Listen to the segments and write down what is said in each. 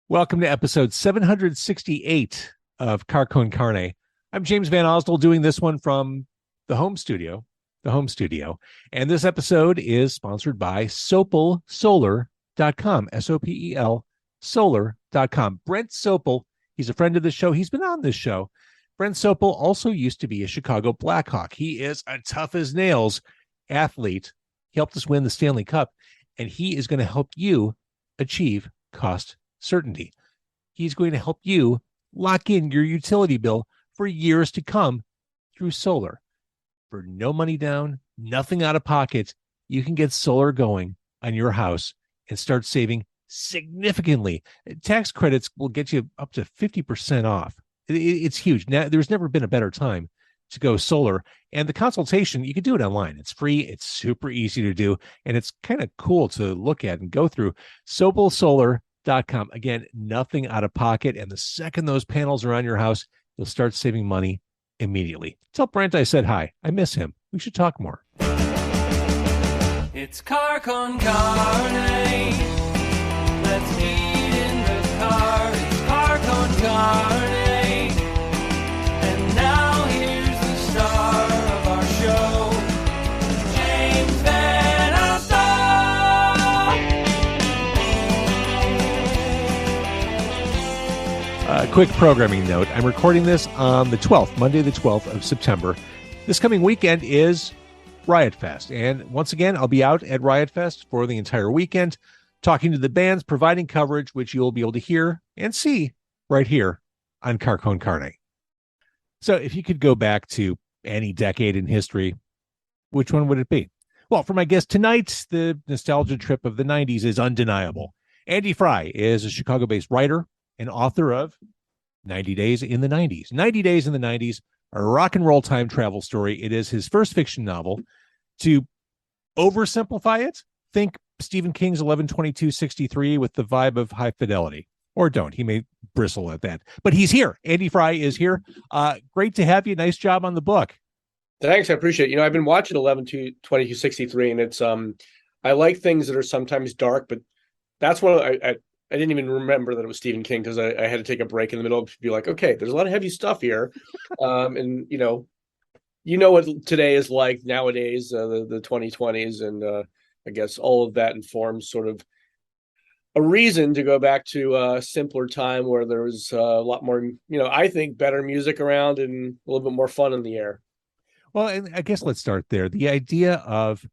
Welcome to episode 768 of Carcon Carne. I'm James Van Osdol doing this one from the home studio. And this episode is sponsored by sopelsolar.com, S-O-P-E-L, solar.com. Brent Sopel, he's a friend of the show. He's been on this show. Brent Sopel also used to be a Chicago Blackhawk. He is a tough as nails athlete. He helped us win the Stanley Cup, and he is going to help you achieve cost certainty. He's going to help you lock in your utility bill for years to come through solar. For no money down, nothing out of pocket, you can get solar going on your house and start saving significantly. Tax credits will get you up to 50% off. It's huge. Now, there's never been a better time to go solar. And the consultation, you can do it online. It's free. It's super easy to do. And it's kind of cool to look at and go through. Solar.com. Again, nothing out of pocket. And the second those panels are on your house, you'll start saving money immediately. Tell Brent I said hi. I miss him. We should talk more. It's car con carne. Let's eat in the car. It's car con carne. And now here's the star of our show, James Van Osdol. Quick programming note. I'm recording this on the 12th, Monday the 12th of September. This coming weekend is Riot Fest. And once again, I'll be out at Riot Fest for the entire weekend, talking to the bands, providing coverage, which you'll be able to hear and see right here on Carcon Carne. So if you could go back to any decade in history, which one would it be? Well, for my guest tonight, the nostalgia trip of the 90s is undeniable. Andy Frye is a Chicago-based writer and author of 90 Days in the 90s. 90 Days in the 90s, a rock and roll time travel story. It is his first fiction novel. To oversimplify it, think Stephen King's 11/22/63 with the vibe of High Fidelity. Or don't. He may bristle at that. But he's here. Andy Frye is here. Great to have you. Nice job on the book. Thanks. I appreciate it. I've been watching 11/22/63, and it's I like things that are sometimes dark, but that's one I didn't even remember that it was Stephen King because I had to take a break in the middle to be like, okay, there's a lot of heavy stuff here. And what today is like nowadays, the 2020s. And I guess all of that informs sort of a reason to go back to a simpler time where there was a lot more, I think better music around and a little bit more fun in the air. Well, and I guess let's start there. The idea of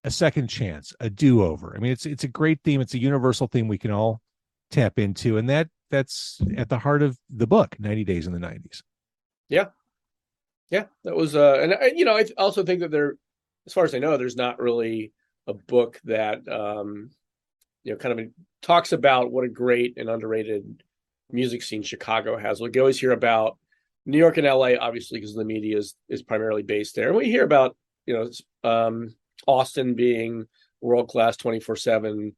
a second chance, a do-over. I mean, it's a great theme. It's a universal theme we can all tap into, and that's at the heart of the book, 90 Days in the 90s. Yeah, that was, and I also think that as far as I know, there's not really a book that kind of talks about what a great and underrated music scene Chicago has. We always hear about New York and LA, obviously, because the media is primarily based there, and we hear about Austin being world-class 24/7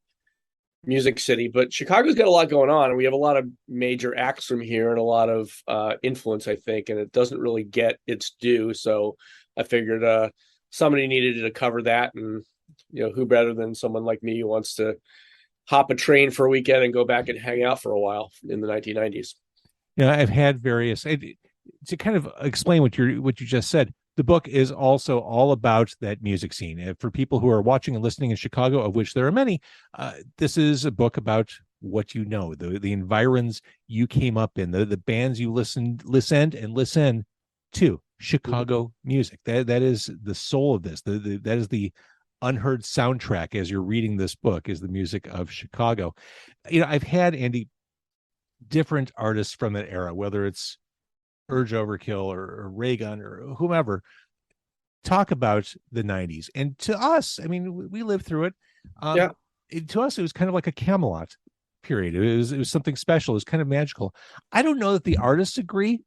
music city, but Chicago's got a lot going on, and we have a lot of major acts from here and a lot of influence, I think, and it doesn't really get its due. So I figured somebody needed to cover that, and who better than someone like me who wants to hop a train for a weekend and go back and hang out for a while in the 1990s. I've had various to kind of explain what you just said. The book is also all about that music scene. For people who are watching and listening in Chicago, of which there are many, this is a book about what the environs you came up in, the bands you listen to, Chicago music. That is the soul of this. That is the unheard soundtrack as you're reading this book, is the music of Chicago. I've had, Andy, different artists from that era, whether it's Urge Overkill or Raygun or whomever, talk about the 90s. And to us, I mean, we lived through it. To us, it was kind of like a Camelot period. It was something special. It was kind of magical. I don't know that the artists agree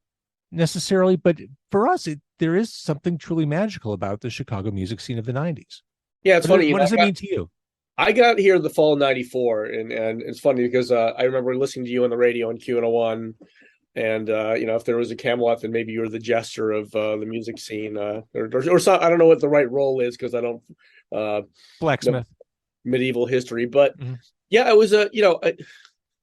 necessarily, but for us, there is something truly magical about the Chicago music scene of the 90s. Yeah, it's funny. What does it mean to you? I got here the fall of 94, and it's funny because I remember listening to you on the radio on Q101. And if there was a Camelot, then maybe you were the jester of the music scene, or some, I don't know what the right role is because I don't blacksmith medieval history, but yeah, it was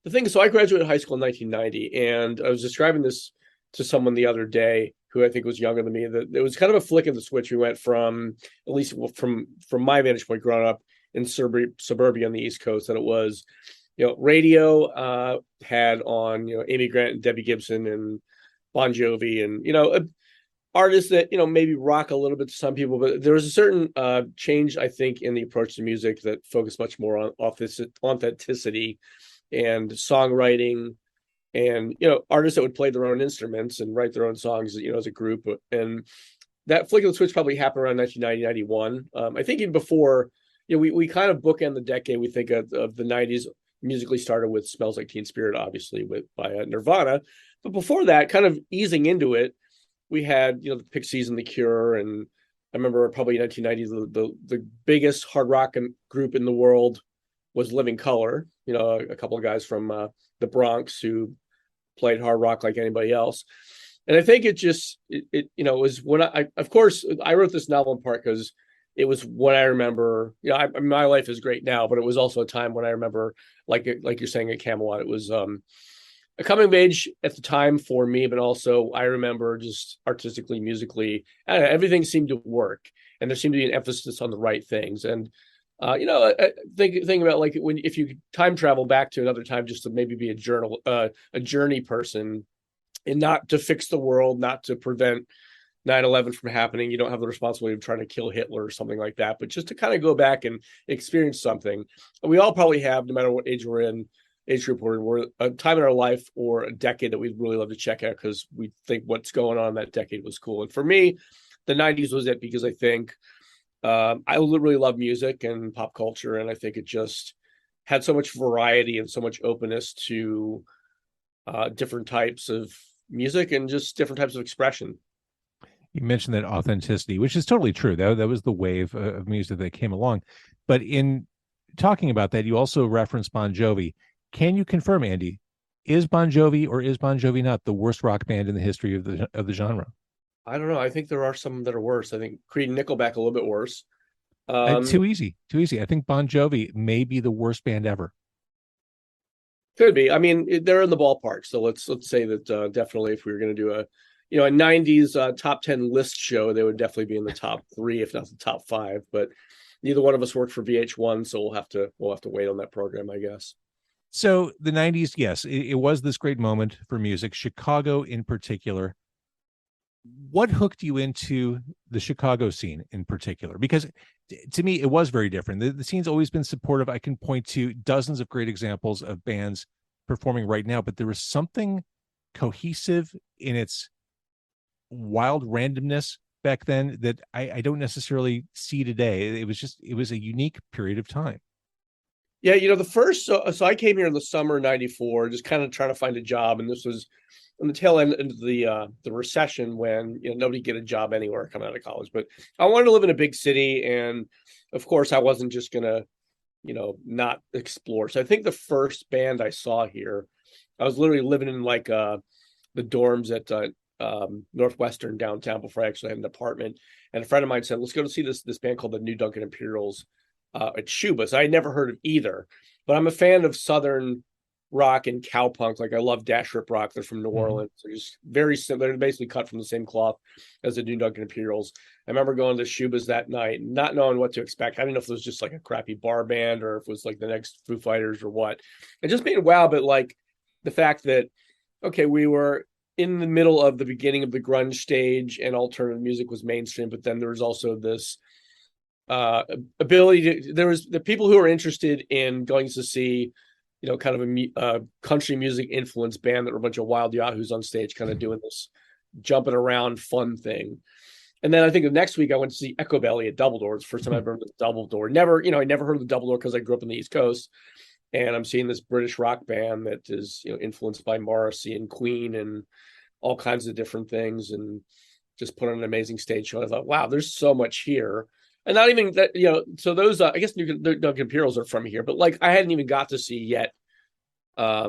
the thing is, so I graduated high school in 1990, and I was describing this to someone the other day who I think was younger than me. That it was kind of a flick of the switch. We went from, at least from my vantage point, growing up in suburbia on the East Coast, that it was, radio had on, Amy Grant and Debbie Gibson and Bon Jovi, and artists that maybe rock a little bit to some people, but there was a certain change, I think, in the approach to music that focused much more on authenticity and songwriting, and artists that would play their own instruments and write their own songs, as a group. And that flick of the switch probably happened around 1990, 91. I think even before, we kind of bookend the decade. We think of the 90s musically started with Smells Like Teen Spirit, obviously by Nirvana, but before that, kind of easing into it, we had the Pixies and the Cure. And I remember probably 1990s, the biggest hard rock group in the world was Living Color. A couple of guys from the Bronx who played hard rock like anybody else. And I think it was when of course I wrote this novel in part because it was when I remember, my life is great now, but it was also a time when I remember, like you're saying at Camelot, it was a coming of age at the time for me, but also I remember just artistically, musically, everything seemed to work, and there seemed to be an emphasis on the right things. And think about, like, if you time travel back to another time, just to maybe be a journey person, and not to fix the world, not to prevent 9/11 from happening. You don't have the responsibility of trying to kill Hitler or something like that, but just to kind of go back and experience something. We all probably have, no matter what age we're in, age group we're a time in our life or a decade that we'd really love to check out because we think what's going on in that decade was cool. And for me, the 90s was it, because I think I really love music and pop culture, and I think it just had so much variety and so much openness to different types of music and just different types of expression. You mentioned that authenticity, which is totally true. That was the wave of music that came along. But in talking about that, you also referenced Bon Jovi. Can you confirm, Andy, is Bon Jovi or is Bon Jovi not the worst rock band in the history of the genre? I don't know. I think there are some that are worse. I think Creed and Nickelback a little bit worse. Too easy. I think Bon Jovi may be the worst band ever. Could be. I mean, they're in the ballpark. So let's say that definitely, if we were going to do a 90s top 10 list show, they would definitely be in the top 3, if not the top 5. But neither one of us worked for VH1, so we'll have to wait on that program, I guess. So the 90s, yes, it was this great moment for music, Chicago in particular. What hooked you into the Chicago scene in particular? Because to me, it was very different. The scene's always been supportive. I can point to dozens of great examples of bands performing right now, but there was something cohesive in its wild randomness back then that I don't necessarily see today. It was a unique period of time. Yeah, the first, so I came here in the summer of '94, just kind of trying to find a job, and this was on the tail end of the recession, when nobody get a job anywhere coming out of college. But I wanted to live in a big city, and of course I wasn't just gonna not explore. So I think the first band I saw here, I was literally living in like the dorms at Northwestern downtown before I actually had an apartment, and a friend of mine said, let's go to see this band called the New Duncan Imperials at Shubas. I had never heard of either, but I'm a fan of Southern rock and cowpunk. Like, I love Dash Rip Rock. They're from New Orleans. They're just very similar. They're basically cut from the same cloth as the New Duncan Imperials. I remember going to Shubas that night, not knowing what to expect. I didn't know if it was just like a crappy bar band or if it was like the next Foo Fighters or what. And just being wow, but like the fact that, okay, we were in the middle of the beginning of the grunge stage and alternative music was mainstream, but then there was also this ability to, there was the people who were interested in going to see kind of a country music influenced band that were a bunch of wild yahoos on stage kind of doing this jumping around fun thing. And then I think the next week I went to see Echo Belly at Double Door. It's the first time I've heard of Double Door. I never heard of the Double Door because I grew up in the East Coast, and I'm seeing this British rock band that is influenced by Morrissey and Queen and all kinds of different things, and just put on an amazing stage show. I thought, wow, there's so much here. And not even that, so those, I guess New Duncan Imperials are from here, but like I hadn't even got to see yet. I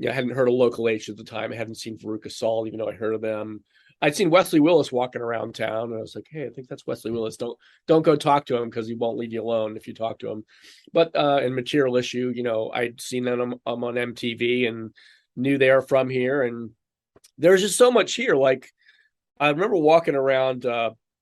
hadn't heard of Local H at the time. I hadn't seen Veruca Salt, even though I heard of them. I'd seen Wesley Willis walking around town, and I was like, "Hey, I think that's Wesley Willis. Don't go talk to him because he won't leave you alone if you talk to him." But in Material Issue, I'd seen them on MTV and knew they are from here, and there's just so much here. Like I remember walking around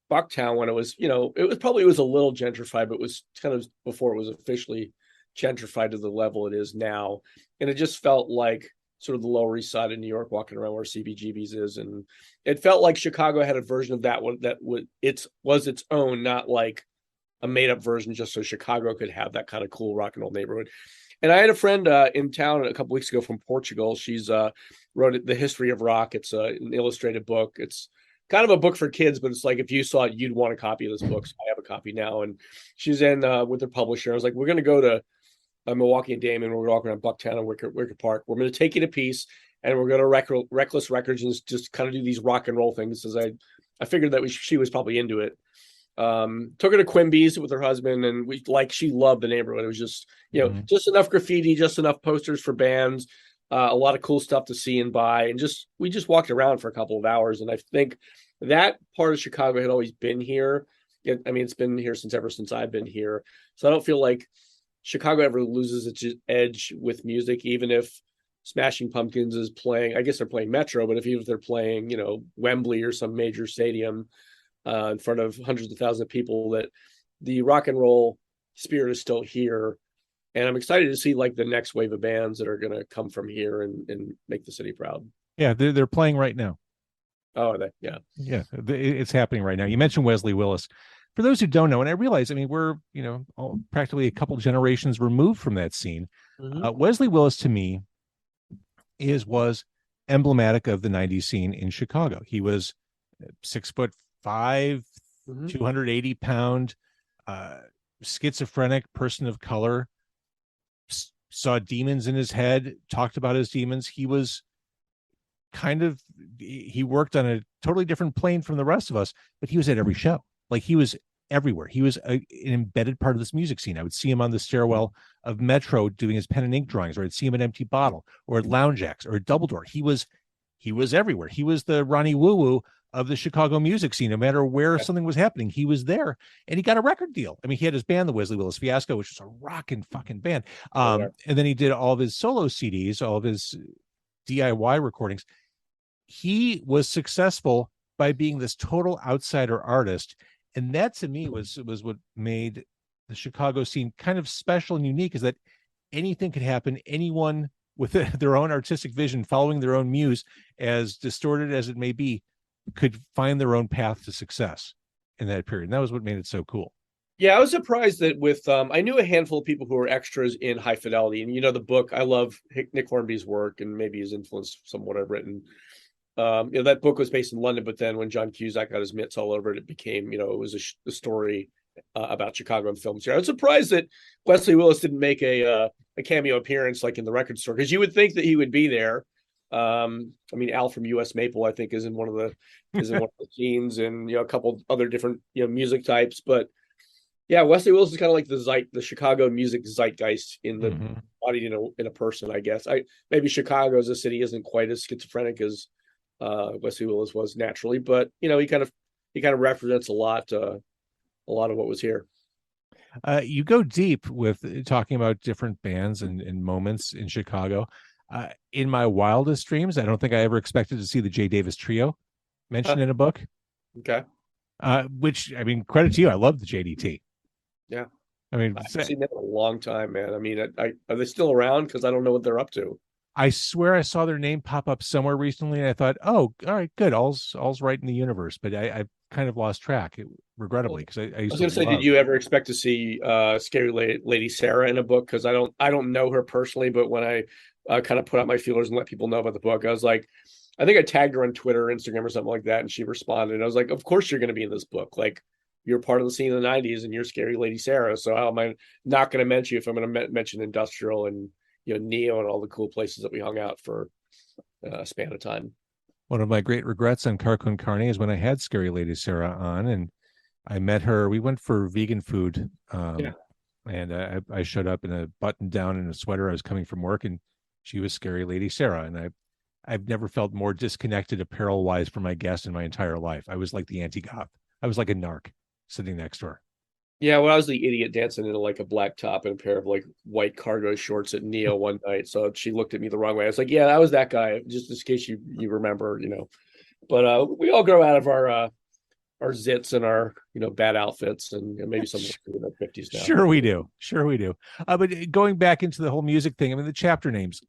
Bucktown when it was, it was a little gentrified, but it was kind of before it was officially gentrified to the level it is now, and it just felt like sort of the Lower East Side of New York, walking around where CBGB's is, and it felt like Chicago had a version of that one that was its own, not like a made up version, just so Chicago could have that kind of cool rock and roll neighborhood. And I had a friend in town a couple weeks ago from Portugal. She's wrote The History of Rock. It's an illustrated book. It's kind of a book for kids, but it's like if you saw it, you'd want a copy of this book. So I have a copy now, and she's in with her publisher. I was like, we're going to go to Milwaukee and Damon. We're walking around Bucktown and Wicker Park. We're going to take you to Peace, and we're going to Reckless Records and just kind of do these rock and roll things. As I figured that she was probably into it. Took her to Quimby's with her husband, and she loved the neighborhood. It was just just enough graffiti, just enough posters for bands, a lot of cool stuff to see and buy, and we just walked around for a couple of hours. And I think that part of Chicago had always been here. It's been here ever since I've been here, so I don't feel like Chicago ever loses its edge with music, even if Smashing Pumpkins is playing. I guess they're playing Metro, but even if they're playing, Wembley or some major stadium in front of hundreds of thousands of people, that the rock and roll spirit is still here. And I'm excited to see like the next wave of bands that are going to come from here and make the city proud. Yeah, they're playing right now. Oh, are they? Yeah. Yeah, it's happening right now. You mentioned Wesley Willis. For those who don't know, and I realize, we're, practically a couple generations removed from that scene. Mm-hmm. Wesley Willis, to me, was emblematic of the 90s scene in Chicago. He was 6'5", 280-pound, schizophrenic person of color, saw demons in his head, talked about his demons. He was he worked on a totally different plane from the rest of us, but he was at every show. Like he was everywhere. He was an embedded part of this music scene. I would see him on the stairwell of Metro doing his pen and ink drawings, or I'd see him at Empty Bottle or at Lounge Acts or at Double Door. He was everywhere. He was the Ronnie Woo Woo of the Chicago music scene. No matter where something was happening, he was there, and he got a record deal. He had his band, the Wesley Willis Fiasco, which was a rockin' fucking band. And then he did all of his solo CDs, all of his DIY recordings. He was successful by being this total outsider artist. And that to me was what made the Chicago scene kind of special and unique, is that anything could happen. Anyone with their own artistic vision, following their own muse, as distorted as it may be, could find their own path to success in that period. And that was what made it so cool. Yeah, I was surprised that I knew a handful of people who were extras in High Fidelity. And, the book, I love Nick Hornby's work, and maybe his influence some what I've written. That book was based in London, but then when John Cusack got his mitts all over it, it became, it was a story about Chicago and films here. I was surprised that Wesley Willis didn't make a cameo appearance like in the record store, because you would think that he would be there. Al from US Maple, I think, is in one of the scenes, and a couple other different music types. But yeah, Wesley Willis is kind of like the Chicago music zeitgeist in the body, in a person, I guess. Maybe Chicago as a city isn't quite as schizophrenic as Wesley Willis was naturally, but he kind of represents a lot of what was here. You go deep with talking about different bands and moments in Chicago. In my wildest dreams, I don't think I ever expected to see the Jay Davis Trio mentioned in a book. Okay. Which, credit to you. I love the JDT. Yeah. I've seen them in a long time, man. Are they still around? Because I don't know what they're up to. I swear I saw their name pop up somewhere recently, and I thought, oh, all right, good. All's right in the universe. But I kind of lost track, regrettably, because I was going to say, did you ever expect to see Scary Lady Sarah in a book? Because I don't know her personally, but when I kind of put out my feelers and let people know about the book, I was like, I think I tagged her on Twitter or Instagram or something like that, and she responded. And I was like, of course you're going to be in this book. Like, you're part of the scene in the 90s, and you're Scary Lady Sarah. So how am I not going to mention you if I'm going to mention Industrial and Neo and all the cool places that we hung out for a span of time? One of my great regrets on Car Con Carne is when I had Scary Lady Sarah on, and I met her. We went for vegan food, and I showed up in a button down and a sweater. I was coming from work, and she was Scary Lady Sarah, and I've never felt more disconnected apparel wise from my guest in my entire life. I was like the anti-goth. I was like a narc sitting next to her. Yeah, well, I was the idiot dancing in like a black top and a pair of like white cargo shorts at Neo one night. So she looked at me the wrong way. I was like, "Yeah, I was that guy." Just in case you remember, you know. But we all grow out of our zits and our bad outfits, and maybe some of us are in their 50s now. Sure we do. Sure we do. But going back into the whole music thing, I mean, the chapter names,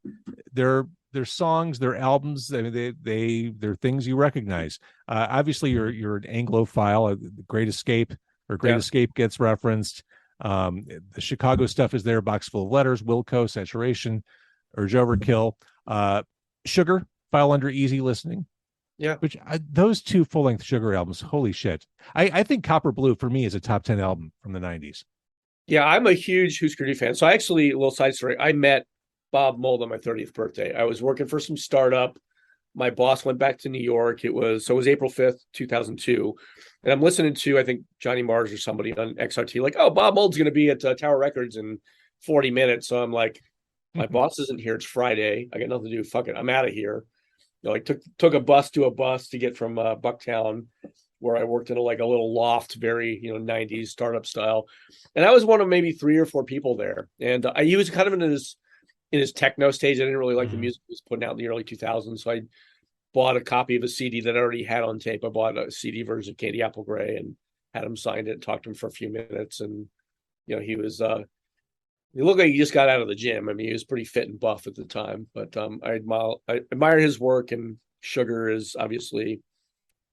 they're songs, they're albums. I mean, they're things you recognize. Obviously, you're an Anglophile. The Great Escape or Great Escape gets referenced. The Chicago stuff is there. Box Full of Letters, Wilco, Saturation, Urge Overkill, Sugar, file under easy listening. Yeah, which those two full-length Sugar albums, holy shit. I think Copper Blue for me is a top 10 album from the 90s. yeah, I'm a huge Husker Du fan. So I actually, a little side story, I met Bob Mould on my 30th birthday. I was working for some startup. My boss went back to New York. It was April 5th, 2002. And I'm listening to, I think, Johnny Mars or somebody on XRT, like, oh, Bob Mould's going to be at Tower Records in 40 minutes. So I'm like, my boss isn't here. It's Friday. I got nothing to do. Fuck it. I'm out of here. Like took a bus to get from Bucktown, where I worked in a little loft, very 90s startup style, and I was one of maybe 3 or 4 people there. And he was kind of in his techno stage. I didn't really like the music he was putting out in the early 2000s, so I bought a copy of a CD that I already had on tape. I bought a CD version of Candy Apple Gray and had him signed it. Talked to him for a few minutes, and he was. He looked like he just got out of the gym. I mean, he was pretty fit and buff at the time, but I admire his work, and Sugar is obviously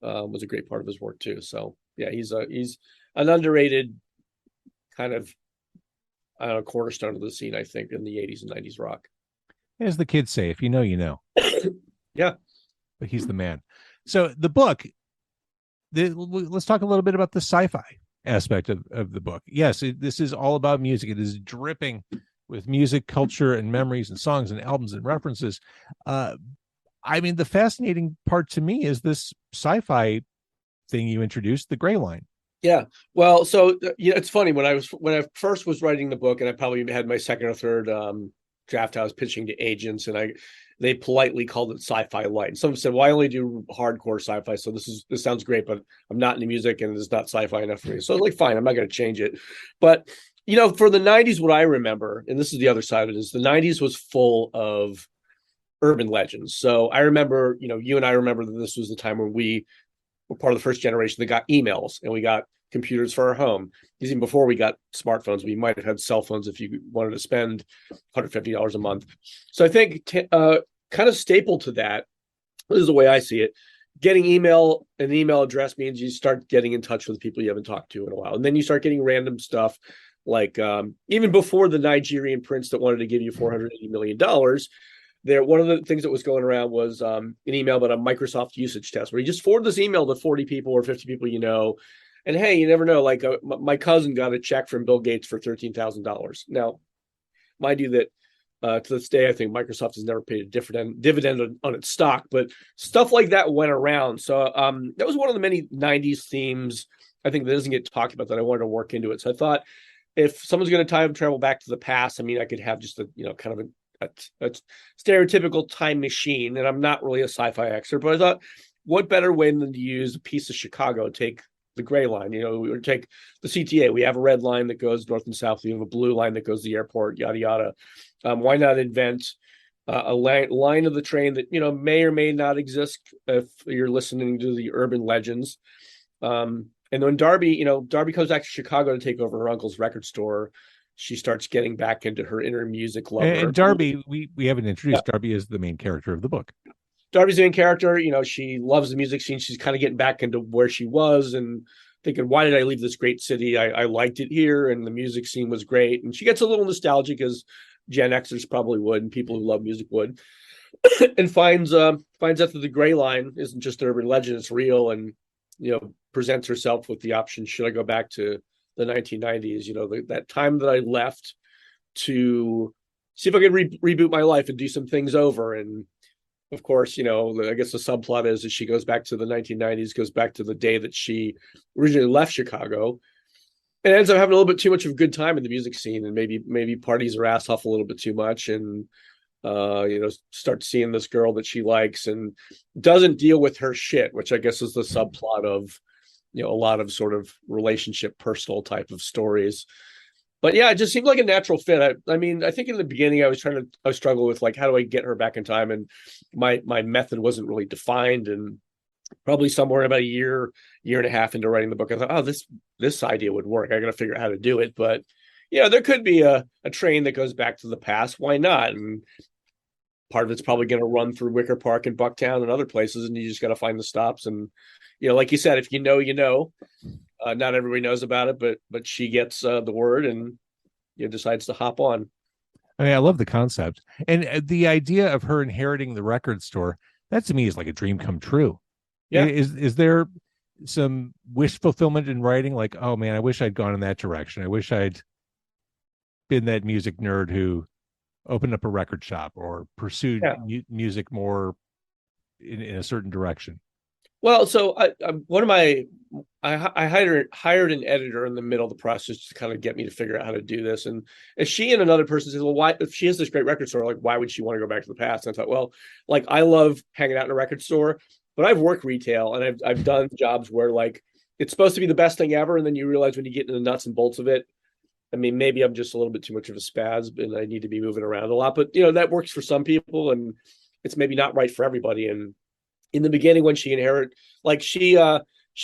was a great part of his work too. So yeah, he's an underrated kind of, I don't know, cornerstone of the scene, I think, in the 80s and 90s rock. As the kids say, if you know, you know. Yeah. But he's the man. So the book, let's talk a little bit about the sci-fi aspect of the book. Yes, this is all about music. It is dripping with music, culture, and memories, and songs, and albums, and references. I mean, the fascinating part to me is this sci-fi thing you introduced, the Gray Line. Yeah. Well, so it's funny, when I first was writing the book, and I probably had my second or third draft, I was pitching to agents, and they politely called it sci-fi light. Some said, well, I only do hardcore sci-fi, so this sounds great, but I'm not into music and it's not sci-fi enough for me. So I was like, fine, I'm not going to change it. But for the 90s, what I remember, and this is the other side of it, is the 90s was full of urban legends. So I remember, you and I remember that this was the time when we were part of the first generation that got emails, and we got computers for our home. Even before we got smartphones, we might have had cell phones if you wanted to spend $150 a month. So I think kind of staple to that, this is the way I see it, getting an email address means you start getting in touch with people you haven't talked to in a while. And then you start getting random stuff, like even before the Nigerian prince that wanted to give you $480 million, one of the things that was going around was an email about a Microsoft usage test, where you just forward this email to 40 people or 50 people and hey, you never know, like my cousin got a check from Bill Gates for $13,000. Now, mind you that to this day, I think Microsoft has never paid a dividend on its stock, but stuff like that went around. So that was one of the many 90s themes, I think, that doesn't get talked about, that I wanted to work into it. So I thought, if someone's going to time travel back to the past, I mean, I could have just kind of a stereotypical time machine, and I'm not really a sci-fi expert, but I thought, what better way than to use a piece of Chicago, take the Gray Line, or take the CTA. We have a red line that goes north and south. We have a blue line that goes to the airport, yada, yada. Why not invent a line of the train that, may or may not exist if you're listening to the urban legends. And when Darby comes back to Chicago to take over her uncle's record store, she starts getting back into her inner music lover. And Darby, we haven't introduced. Yeah. Darby is the main character of the book. Darby's the main character. She loves the music scene. She's kind of getting back into where she was and thinking, why did I leave this great city? I liked it here, and the music scene was great. And she gets a little nostalgic, as Gen Xers probably would, and people who love music would, and finds out that the Gray Line isn't just an urban legend, it's real, and presents herself with the option, should I go back to the 1990s, that time that I left, to see if I could reboot my life and do some things over. And of course, I guess the subplot is that she goes back to the 1990s, goes back to the day that she originally left Chicago, and ends up having a little bit too much of a good time in the music scene, and maybe parties her ass off a little bit too much, and Start seeing this girl that she likes and doesn't deal with her shit, which I guess is the subplot of, a lot of sort of relationship, personal type of stories. But yeah, it just seemed like a natural fit. I mean, I think in the beginning I was struggling with like, how do I get her back in time? And my method wasn't really defined. And probably somewhere about a year and a half into writing the book, I thought, oh, this idea would work. I got to figure out how to do it. But there could be a train that goes back to the past. Why not? And part of it's probably going to run through Wicker Park and Bucktown and other places, and you just got to find the stops. And like you said, if you know. Not everybody knows about it, but she gets the word and decides to hop on. I mean, I love the concept, and the idea of her inheriting the record store. That to me is like a dream come true. Yeah. Is there some wish fulfillment in writing? Like, oh man, I wish I'd gone in that direction. I wish I'd been that music nerd who opened up a record shop or pursued music more in a certain direction. Well, so I hired an editor in the middle of the process to kind of get me to figure out how to do this. And if she and another person says, well, why, if she has this great record store, like, why would she want to go back to the past? And I thought, well, like, I love hanging out in a record store, but I've worked retail and I've done jobs where like it's supposed to be the best thing ever. And then you realize when you get into the nuts and bolts of it, I mean, maybe I'm just a little bit too much of a spaz and I need to be moving around a lot, but that works for some people and it's maybe not right for everybody. And in the beginning, when she inherited, like she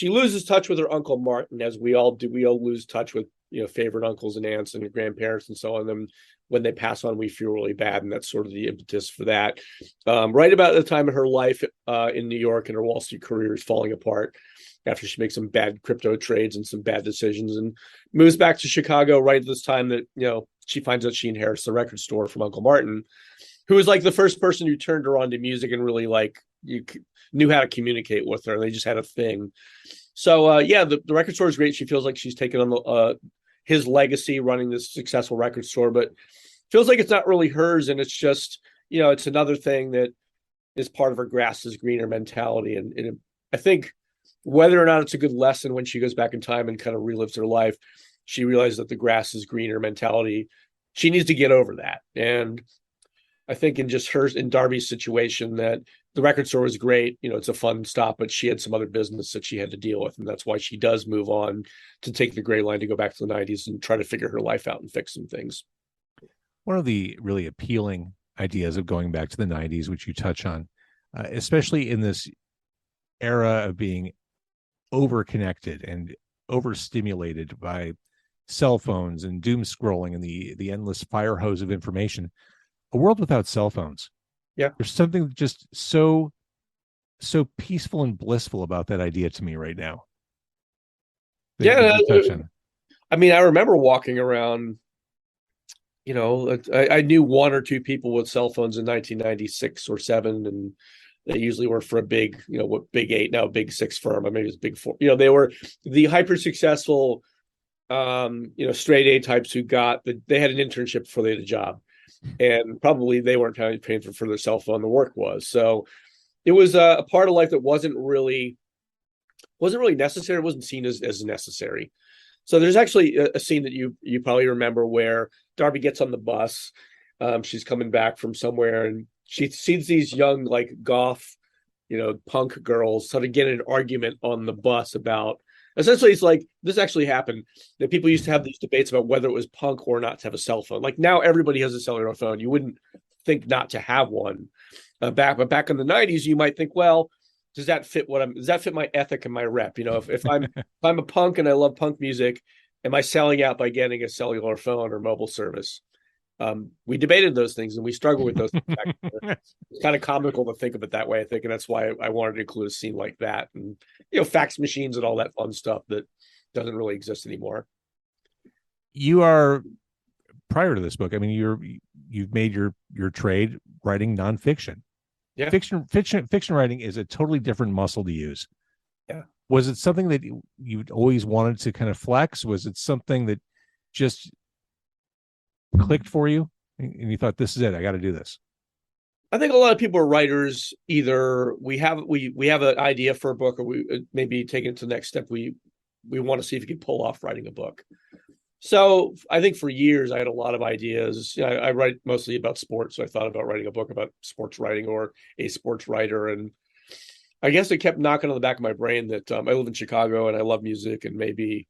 loses touch with her Uncle Martin, as we all do. We all lose touch with favorite uncles and aunts and grandparents and so on. Them when they pass on, we feel really bad, and that's sort of the impetus for that. Right about the time of her life in New York, and her Wall Street career is falling apart after she makes some bad crypto trades and some bad decisions, and moves back to Chicago right at this time that she finds out she inherits the record store from Uncle Martin, who was like the first person who turned her on to music and really like knew how to communicate with her. They just had a thing. So the record store is great. She feels like she's taken on his legacy running this successful record store, but feels like it's not really hers. And it's just, it's another thing that is part of her grass is greener mentality. And I think whether or not it's a good lesson when she goes back in time and kind of relives her life, she realizes that the grass is greener mentality. She needs to get over that. And I think in Darby's situation, that the record store was great. It's a fun stop, but she had some other business that she had to deal with. And that's why she does move on to take the gray line to go back to the 90s and try to figure her life out and fix some things. One of the really appealing ideas of going back to the 90s, which you touch on, especially in this era of being overconnected and overstimulated by cell phones and doom scrolling and the endless fire hose of information, a world without cell phones. Yeah. There's something just so peaceful and blissful about that idea to me right now. I mean, I remember walking around, I knew one or two people with cell phones in 1996 or 7, and they usually were for a big, what Big 8, now Big 6 firm, or maybe it's Big 4. They were the hyper successful, straight A types who they had an internship before they had a job. And probably they weren't paying for their cell phone. The work was. So it was a part of life that wasn't really necessary. It wasn't seen as necessary. So there's actually a scene that you probably remember where Darby gets on the bus. She's coming back from somewhere and she sees these young, like, goth, punk girls sort of get in an argument on the bus about, essentially, it's like, this actually happened, that people used to have these debates about whether it was punk or not to have a cell phone. Like, now everybody has a cellular phone. You wouldn't think not to have one. But back in the 90s, you might think, well, does that fit my ethic and my rep? If I'm a punk and I love punk music, am I selling out by getting a cellular phone or mobile service? We debated those things and we struggle with those. It's kind of comical to think of it that way, I think, and that's why I wanted to include a scene like that, and fax machines and all that fun stuff that doesn't really exist anymore. You are, prior to this book, I mean, you've made your trade writing nonfiction. Yeah, fiction writing is a totally different muscle to use. Yeah, was it something that you'd always wanted to kind of flex? Was it something that just clicked for you and you thought, this is it, I got to do this? I think a lot of people are writers. Either we have an idea for a book, or we maybe taking it to the next step. We want to see if we can pull off writing a book. So I think for years I had a lot of ideas. I write mostly about sports, so I thought about writing a book about sports writing or a sports writer. And I guess it kept knocking on the back of my brain that I live in Chicago and I love music, and maybe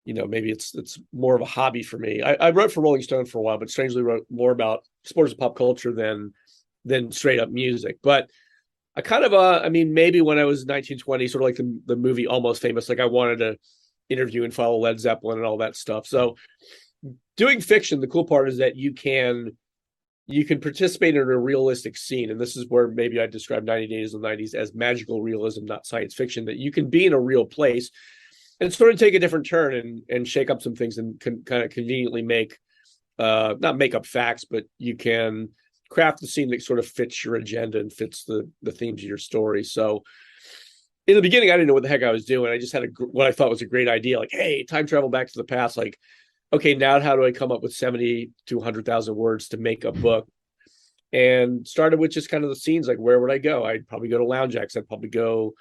maybe it's more of a hobby for me. I wrote for Rolling Stone for a while, but strangely wrote more about sports and pop culture than straight up music. But I kind of I mean, maybe when I was 1920, sort of like the movie Almost Famous, like I wanted to interview and follow Led Zeppelin and all that stuff. So doing fiction, the cool part is that you can participate in a realistic scene. And this is where maybe I describe 90 Days in the 90s as magical realism, not science fiction, that you can be in a real place and sort of take a different turn and shake up some things and kind of conveniently make not make up facts, but you can craft the scene that sort of fits your agenda and fits the themes of your story. So in the beginning, I didn't know what the heck I was doing. I just had what I thought was a great idea, like, hey, time travel back to the past. Like, okay, now how do I come up with 70 to 100,000 words to make a book? And started with just kind of the scenes, like where would I go? I'd probably go to Lounge X. I'd probably go,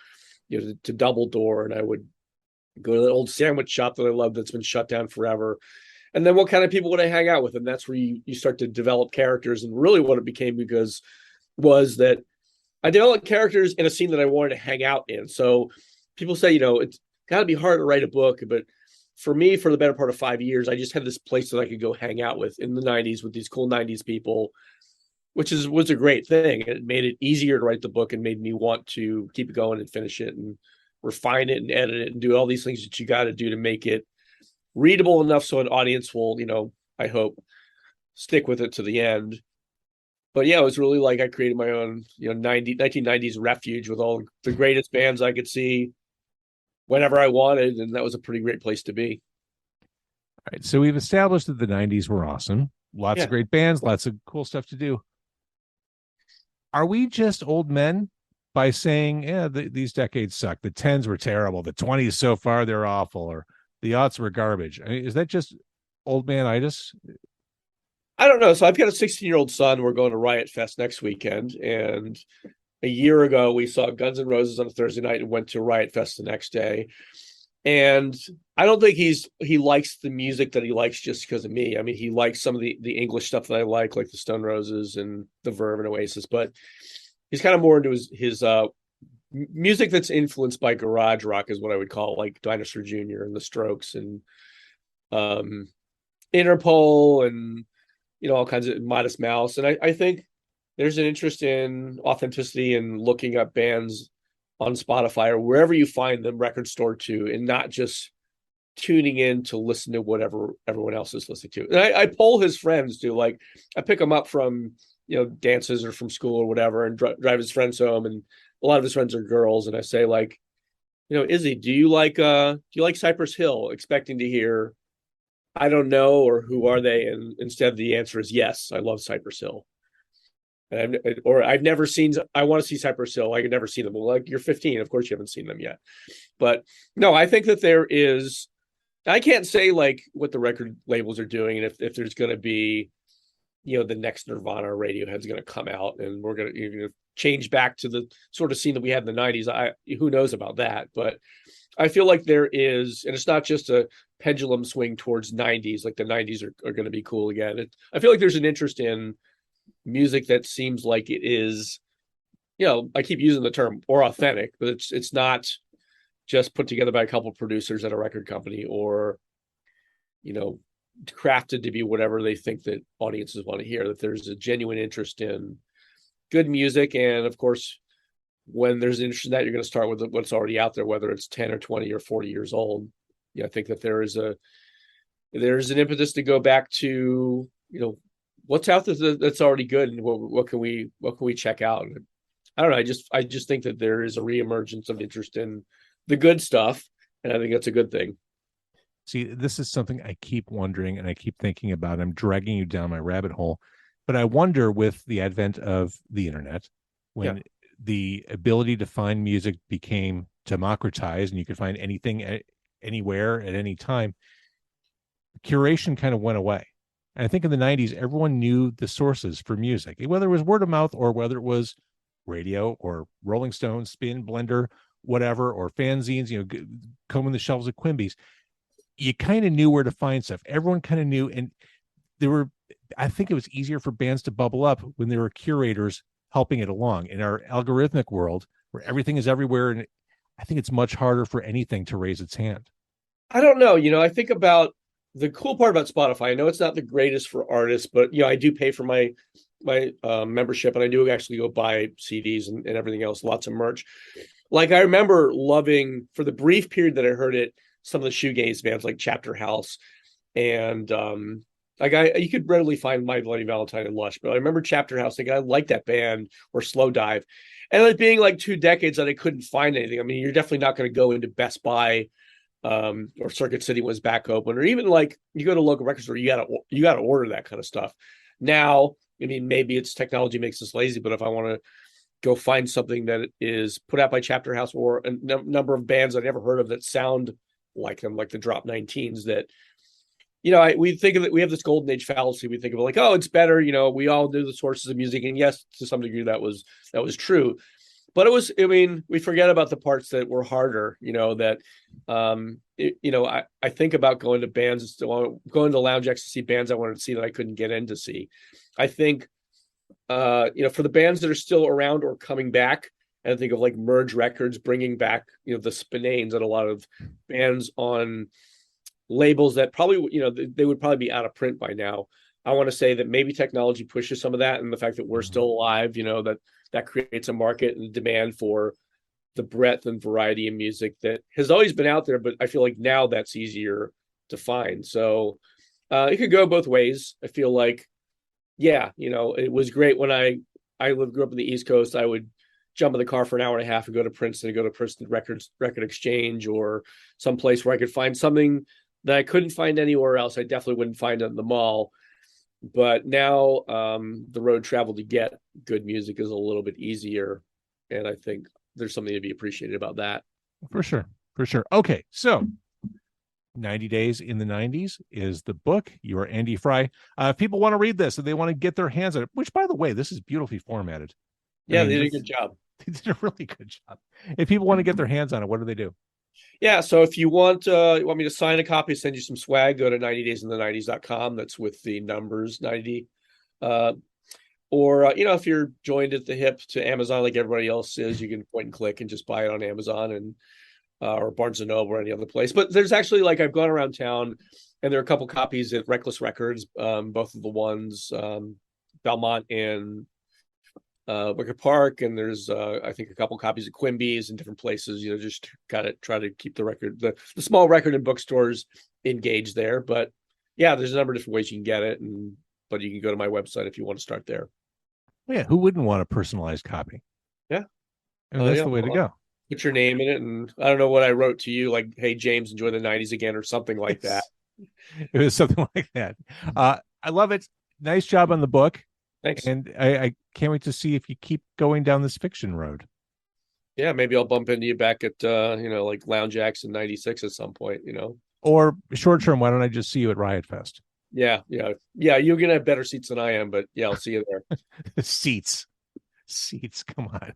to Double Door, and I would go to the old sandwich shop that I love that's been shut down forever. And then what kind of people would I hang out with? And that's where you start to develop characters. And really what it became was that I developed characters in a scene that I wanted to hang out in. So people say, it's got to be hard to write a book. But for me, for the better part of 5 years, I just had this place that I could go hang out with in the 90s with these cool 90s people, which was a great thing. It made it easier to write the book and made me want to keep it going and finish it and refine it and edit it and do all these things that you got to do to make it readable enough so an audience will, I hope, stick with it to the end. But yeah, it was really like I created my own, 1990s refuge with all the greatest bands I could see whenever I wanted. And that was a pretty great place to be. All right. So we've established that the 90s were awesome. Lots of great bands, lots of cool stuff to do. Are we just old men by saying, yeah, these decades suck? The 10s were terrible. The 20s so far, they're awful. Or the aughts were garbage. I mean, is that just old man-itis? I don't know. So I've got a 16-year-old son. We're going to Riot Fest next weekend. And a year ago, we saw Guns N' Roses on a Thursday night and went to Riot Fest the next day. And I don't think he likes the music that he likes just because of me. I mean, he likes some of the English stuff that I like the Stone Roses and the Verve and Oasis, but he's kind of more into his music that's influenced by garage rock is what I would call, like Dinosaur Jr. and the Strokes and Interpol and all kinds of Modest Mouse. And I think there's an interest in authenticity and looking up bands on Spotify or wherever you find them, record store too, and not just tuning in to listen to whatever everyone else is listening to. And I poll his friends too. Like I pick him up from dances or from school or whatever, and drive his friends home. And a lot of his friends are girls, and I say, like, Izzy, do you like Cypress Hill? Expecting to hear, I don't know, or who are they? And instead the answer is yes, I love Cypress Hill. And I've never seen, I want to see Cypress Hill. I could never see them. Well, like, you're 15. Of course you haven't seen them yet. But no, I think that there is, I can't say like what the record labels are doing. And if there's going to be, the next Nirvana or Radiohead's going to come out and we're going to change back to the sort of scene that we had in the 90s. Who knows about that? But I feel like there is, and it's not just a pendulum swing towards 90s, like the 90s are going to be cool again. I feel like there's an interest in music that seems like it is, I keep using the term or authentic, but it's not just put together by a couple of producers at a record company or, crafted to be whatever they think that audiences want to hear, that there's a genuine interest in good music. And of course, when there's an interest in that, you're going to start with what's already out there, whether it's 10 or 20 or 40 years old. I think that there's an impetus to go back to, what's out there that's already good, and what can we check out? And I don't know. I just think that there is a reemergence of interest in the good stuff, and I think that's a good thing. See, this is something I keep wondering and I keep thinking about. I'm dragging you down my rabbit hole, but I wonder, with the advent of the internet, when the ability to find music became democratized and you could find anything anywhere at any time, curation kind of went away. And I think in the 90s, everyone knew the sources for music, whether it was word of mouth or whether it was radio or Rolling Stones, Spin, Blender, whatever, or fanzines, combing the shelves of Quimby's. you kind of knew where to find stuff. Everyone kind of knew, and there were, I think it was easier for bands to bubble up when there were curators helping it along. In our algorithmic world where everything is everywhere, and I think it's much harder for anything to raise its hand. I don't know. I think about the cool part about Spotify. I know it's not the greatest for artists, but I do pay for my membership, and I do actually go buy CDs and everything else, lots of merch. Like I remember loving, for the brief period that I heard it, some of the shoegaze bands like Chapter House, and you could readily find My Bloody Valentine and Lush, but I remember Chapter House thinking I like that band, or Slow Dive, and it being like 2 decades that I couldn't find anything. I mean, you're definitely not going to go into Best Buy or Circuit City was back open, or even like you go to a local record store, you gotta order that kind of stuff. Now, I mean, maybe it's technology makes us lazy, but if I want to go find something that is put out by Chapter House, or a number of bands I never heard of that sound like them, like the Drop 19s, that we think of it, we have this golden age fallacy. We think of it like, oh, it's better. We all knew the sources of music, and yes, to some degree that was true. But it was, I mean, we forget about the parts that were harder, that, I think about going to bands, going to Lounge X to see bands I wanted to see that I couldn't get in to see. I think, for the bands that are still around or coming back, and I think of like Merge Records bringing back, the Spinanes, and a lot of bands on labels that probably, they would probably be out of print by now. I want to say that maybe technology pushes some of that, and the fact that we're still alive, that creates a market and demand for the breadth and variety of music that has always been out there, but I feel like now that's easier to find. So it could go both ways. I feel like, it was great when I grew up in the East Coast. I would jump in the car for an hour and a half and go to Princeton, and go to Princeton Record Exchange, or someplace where I could find something that I couldn't find anywhere else. I definitely wouldn't find it in the mall. But now the road travel to get good music is a little bit easier, and I think there's something to be appreciated about that. For sure. Okay, so 90 Days in the 90s is the book. You are Andy Frye. If people want to read this and they want to get their hands on it, which, by the way, this is beautifully formatted. Yeah, they did a good job. They did a really good job. If people want to get their hands on it, what do they do? Yeah, so if you want me to sign a copy, send you some swag, go to 90daysinthe90s.com. That's with the numbers 90. Or if you're joined at the hip to Amazon like everybody else is, you can point and click and just buy it on Amazon, and or Barnes & Noble, or any other place. But there's actually, like, I've gone around town, and there are a couple copies at Reckless Records, both of the ones, Belmont and Wicker Park, and there's I think a couple copies of Quimby's in different places. Just gotta try to keep the small record and bookstores engaged there. But yeah, there's a number of different ways you can get it, but you can go to my website if you want to start there. Yeah, who wouldn't want a personalized copy? Yeah, and that's the way to go. Put your name in it, and I don't know what I wrote to you, like, "Hey James, enjoy the 90s again," or something like that. It was something like that. I love it. Nice job on the book. Thanks. And I can't wait to see if you keep going down this fiction road. Yeah, maybe I'll bump into you back at like Lounge X in 96 at some point, Or short term, why don't I just see you at Riot Fest? Yeah. You're gonna have better seats than I am, but yeah, I'll see you there. Seats, come on.